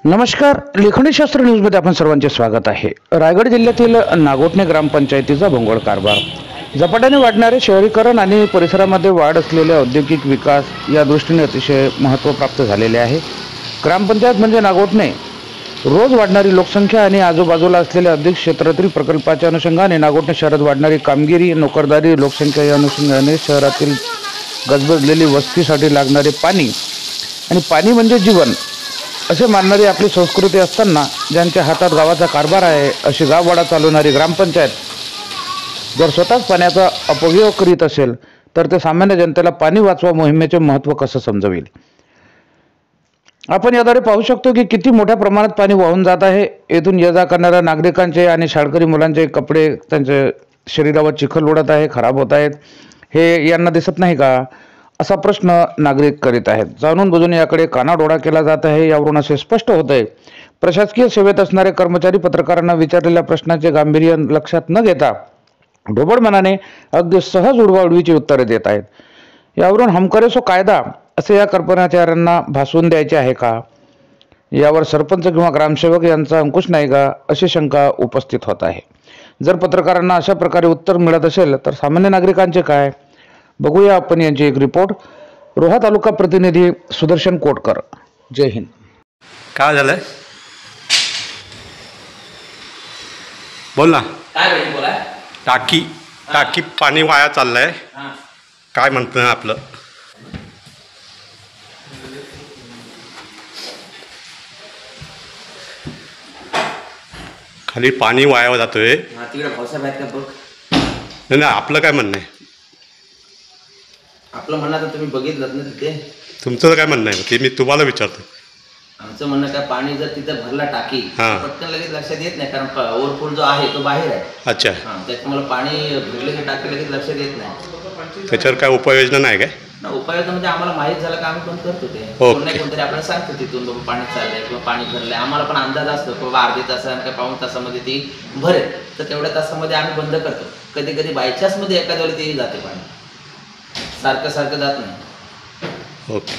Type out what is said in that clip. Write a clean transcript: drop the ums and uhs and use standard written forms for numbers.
नमस्कार, लेखणीशास्त्र न्यूजमध्ये आपण सर्वांचे स्वागत आहे। रायगड जिल्ह्यातील नागोठणे ग्रामपंचायतीचा भोंगळ कारभार, झपाट्याने वाढणारे शहरीकरण आणि परिसरामध्ये वाढ असलेले औद्योगिक विकास या दृष्टीने अतिशय महत्त्व प्राप्त झालेले आहे। ग्रामपंचायत म्हणजे नागोठणे रोज वाढणारी लोकसंख्या आणि आजूबाजूला असलेल्या औद्योगिक क्षेत्रातील प्रकल्पाच्या अनुषंगाने नागोठणे शहरात वाढणारी कामगिरी, नोकरदारी, लोकसंख्या या अनुषंगाने शहरातील गजबजलेली वस्तीसाठी लागणारे पाणी आणि पाणी म्हणजे जीवन असे मानणारी आपली संस्कृती असताना ज्यांच्या हातात गावाचा कारभार आहे अशी गाववाडा चालवणारी ग्रामपंचायत जर स्वतःच पाण्याचा अपव्यय करीत असेल तर ते सामान्य जनतेला पाणी वाचवा मोहिमेचे महत्त्व कसं समजवेल। आपण याद्वारे पाहू शकतो की किती मोठ्या प्रमाणात पाणी वाहून जात आहे। येथून ये जा करणाऱ्या नागरिकांचे आणि शाळकरी मुलांचे कपडे त्यांचे शरीरावर चिखल उडत आहे, खराब होत आहेत। हे यांना दिसत नाही का असा प्रश्न नागरिक करीत आहेत। जाणून बुजून याकडे कानाडोळा केला जात आहे। यावरून असे स्पष्ट होत आहे प्रशासकीय सेवेत असणारे कर्मचारी पत्रकारांना विचारलेल्या प्रश्नाचे गांभीर्य लक्षात न घेता ढोबळ मनाने अगदी सहज उडवाउडवीची उत्तरे देत आहेत। यावरून हम करे सो कायदा असे या कर्मचाऱ्यांना भासवून द्यायचे आहे का? यावर सरपंच किंवा ग्रामसेवक यांचा अंकुश नाही का अशी शंका उपस्थित होत आहे। जर पत्रकारांना अशा प्रकारे उत्तर मिळत असेल तर सामान्य नागरिकांचे काय? बघूया आपण यांची एक रिपोर्ट। रोहा तालुका प्रतिनिधी सुदर्शन कोटकर। जय हिंद। काय झालंय? बोल ना। काय पाहिजे बोला। टाकी पाणी वाया चाललंय। काय म्हणतं आपलं? खाली पाणी वाया जातोय। तिकडे भाऊसाहेब आहेत का बघ। नाही आपलं काय म्हणणं आहे? आपलं म्हणणं तर तुम्ही बघितलं ना तिथे। तुमचं काय म्हणणं आहे ते मी तुम्हाला विचारतो। आमचं म्हणणं काय, पाणी जर तिथे भरला टाकी पटकन लगेच लक्षात येत नाही, कारण ओव्हरफ्लो जो आहे तो बाहेर आहे। अच्छा, त्याच्यामुळे पाणी भरले की टाकी लगेच लक्षात येत नाही। त्याच्यावर काय उपाययोजना नाही काय? उपाययोजना म्हणजे आम्हाला माहीत झालं का आम्ही पण करतो ते। कोणतरी आपल्याला सांगतो तिथून बाबा पाणी चाललंय किंवा पाणी भरलंय, आम्हाला पण अंदाज असतो बाबा अर्ध्या तासाने काय पाऊण तासामध्ये ती भरेल, तर तेवढ्या तासामध्ये आम्ही बंद करतो। कधी कधी बायचान्समध्ये एखाद्या वेळी तेही जाते पाणी, सारखं जात नाही। ओके।